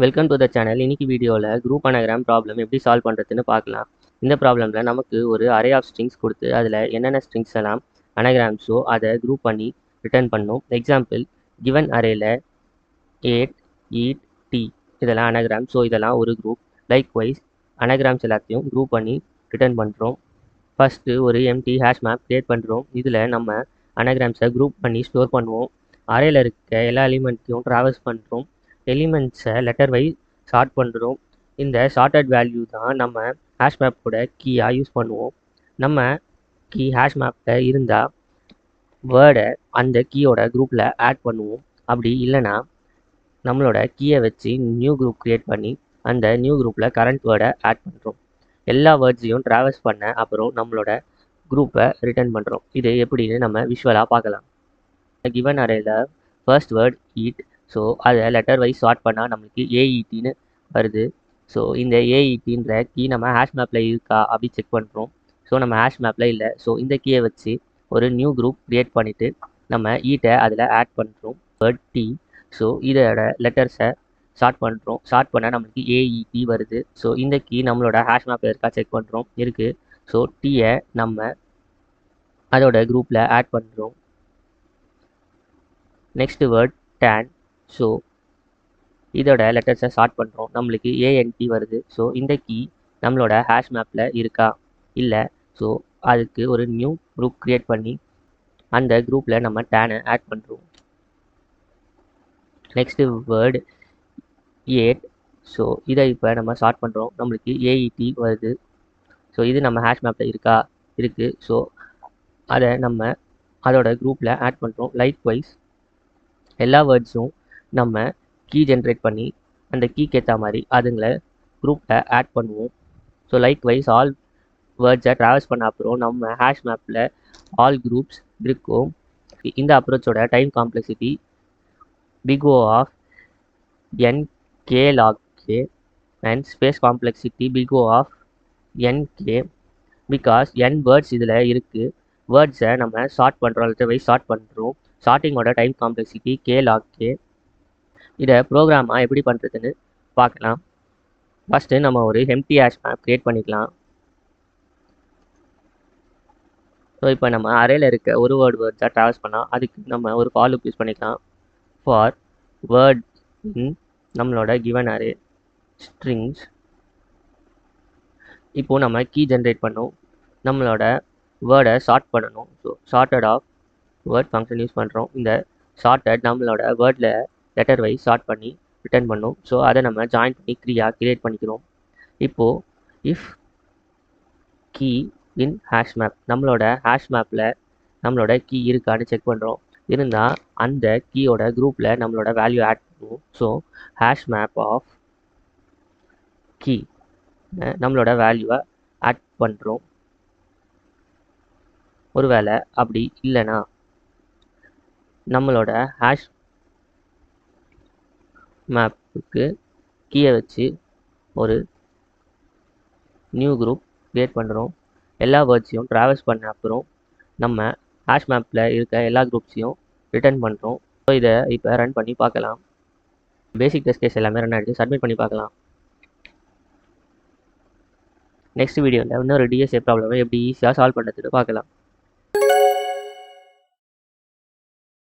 Welcome to the channel. இன்னைக்கு வீடியோவில் group anagram problem எப்படி சால்வ் பண்ணுறதுன்னு பார்க்கலாம். இந்த ப்ராப்ளமில் நமக்கு ஒரு அரே ஆஃப் ஸ்ட்ரிங்ஸ் கொடுத்து அதில் என்னென்ன ஸ்ட்ரிங்ஸ் எல்லாம் அனகிராம்ஸோ அதை குரூப் பண்ணி ரிட்டர்ன் பண்ணும். எக்ஸாம்பிள், கிவன் அரேல 8, eat, t இதெல்லாம் அனகிராம். ஸோ இதெல்லாம் ஒரு குரூப். லைக்வைஸ் அனகிராம்ஸ் எல்லாத்தையும் குரூப் பண்ணி ரிட்டர்ன் பண்ணுறோம். ஃபஸ்ட்டு ஒரு எம்டி ஹேஷ் மேப் க்ரியேட் பண்ணுறோம். இதில் நம்ம அனகிராம்ஸை குரூப் பண்ணி ஸ்டோர் பண்ணுவோம். அரேல இருக்க எல்லா எலிமெண்ட்டையும் ட்ராவல்ஸ் பண்ணுறோம். எலிமெண்ட்ஸை லெட்டர் வைஸ் ஷார்ட் பண்ணுறோம். இந்த ஷார்ட்டட் வேல்யூ தான் நம்ம ஹேஷ் மேப்போட கீயாக யூஸ் பண்ணுவோம். நம்ம கீ ஹேஷ் மேப்பில் இருந்தால் வேர்டை அந்த கீயோட குரூப்பில் ஆட் பண்ணுவோம். அப்படி இல்லைன்னா நம்மளோட கீயை வச்சு நியூ குரூப் க்ரியேட் பண்ணி அந்த நியூ குரூப்பில் கரண்ட் வேர்டை ஆட் பண்ணுறோம். எல்லா வேர்ட்ஸையும் ட்ராவல்ஸ் பண்ண அப்புறம் நம்மளோட குரூப்பை ரிட்டர்ன் பண்ணுறோம். இது எப்படின்னு நம்ம விஷுவலாக பார்க்கலாம். கிவன் அரேல ஃபர்ஸ்ட் வேர்ட் ஈட். ஸோ அதை லெட்டர் வைஸ் ஷார்ட் பண்ணால் நம்மளுக்கு ஏஇடின்னு வருது. ஸோ இந்த ஏஇடின்ற கீ நம்ம ஹேஷ் மேப்பில் இருக்கா அப்படி செக் பண்ணுறோம். ஸோ நம்ம ஹேஷ் மேப்பில் இல்லை. ஸோ இந்த கீயை வச்சு ஒரு நியூ குரூப் க்ரியேட் பண்ணிவிட்டு நம்ம ஈட்டை அதில் ஆட் பண்ணுறோம். Word D. ஸோ இதோட லெட்டர்ஸை ஷார்ட் பண்ணுறோம். ஷார்ட் பண்ணால் நம்மளுக்கு ஏஇடி வருது. ஸோ இந்த கீ நம்மளோட ஹேஷ் மேப்பில் இருக்கா செக் பண்ணுறோம். இருக்குது. ஸோ டீயை நம்ம அதோட குரூப்பில் ஆட் பண்ணுறோம். Next word tan. ஸோ இதோட லெட்டர்ஸை ஷார்ட் பண்ணுறோம். நம்மளுக்கு ஏஎன்டி வருது. ஸோ இந்த கீ நம்மளோட ஹேஷ் மேப்பில் இருக்கா இல்லை. ஸோ அதுக்கு ஒரு நியூ குரூப் க்ரியேட் பண்ணி அந்த குரூப்பில் நம்ம டேனை ஆட் பண்ணுறோம். Next word 8. ஸோ இதை இப்போ நம்ம ஷார்ட் பண்ணுறோம். நம்மளுக்கு ஏஇடி வருது. ஸோ இது நம்ம ஹேஷ் மேப்பில் இருக்கா இருக்குது. ஸோ அதை நம்ம அதோட குரூப்பில் ஆட் பண்ணுறோம். லைக்வைஸ் எல்லா வேர்ட்ஸும் நம்ம கீ ஜென்ரேட் பண்ணி அந்த கீக்கு ஏற்ற மாதிரி அதுங்களை குரூப்பில் ஆட் பண்ணுவோம். ஸோ லைக்வைஸ் ஆல் வேர்ட்ஸை ட்ராவல்ஸ் பண்ண அப்புறம் நம்ம ஹேஷ் மேப்பில் ஆல் குரூப்ஸ் இருக்கும். இந்த அப்ரோச்சோட time complexity big O of nk log k and space complexity big O of nk. Because n words இதில் இருக்குது. வேர்ட்ஸை நம்ம ஷார்ட் பண்ணுறோம். லெட்டர் வைஸ் ஷார்ட் பண்ணுறோம். ஷார்ட்டிங்கோட time complexity k log k. இதை ப்ரோக்ராமாக எப்படி பண்ணுறதுன்னு பார்க்கலாம். ஃபஸ்ட்டு நம்ம ஒரு எம்டி ஹேஷ் மேப் க்ரியேட் பண்ணிக்கலாம். ஸோ இப்போ நம்ம அரேல இருக்க ஒரு வேர்ட்ஸாக ட்ராவல்ஸ் பண்ணால் அதுக்கு நம்ம ஒரு ஃபார் லூப் யூஸ் பண்ணிக்கலாம். ஃபார் வேர்ட் இன் நம்மளோட கிவன் அரே ஸ்ட்ரிங்ஸ். இப்போது நம்ம கீ ஜென்ரேட் பண்ணோம். நம்மளோட வேர்டை ஷார்ட் பண்ணணும். So sorted of word function use பண்ணுறோம். இந்த ஷார்ட்டட் நம்மளோட வேர்டில் லெட்டர் வைஸ் ஷார்ட் பண்ணி ரிட்டர்ன் பண்ணோம். ஸோ அதை நம்ம ஜாயின் பண்ணி கிரியேட் பண்ணிக்கிறோம். இப்போது if key in hash map நம்மளோட ஹேஷ் மேப்பில் நம்மளோட கீ இருக்கான்னு செக் பண்ணுறோம். இருந்தால் அந்த கீயோட குரூப்பில் நம்மளோட வேல்யூ ஆட் பண்ணுவோம். So hash map of key நம்மளோட வேல்யூவை ஆட் பண்ணுறோம். ஒருவேளை அப்படி இல்லைன்னா நம்மளோட ஹேஷ் மேப்புக்கு கீயை வச்சு ஒரு நியூ குரூப் க்ரியேட் பண்ணுறோம். எல்லா வேர்ட்ஸையும் ட்ராவல்ஸ் பண்ண அப்புறம் நம்ம ஹேஷ் மேப்பில் இருக்க எல்லா குரூப்ஸையும் ரிட்டர்ன் பண்ணுறோம். ஸோ இதை இப்போ ரன் பண்ணி பார்க்கலாம். பேசிக் டெஸ்ட் கேஸ் எல்லாமே ரன் ஆகிடுச்சு. சப்மிட் பண்ணி பார்க்கலாம். நெக்ஸ்ட் வீடியோவில் இன்னொரு டிஎஸ்ஏ ப்ராப்ளமை எப்படி ஈஸியாக சால்வ் பண்ணுறதுன்னு பார்க்கலாம்.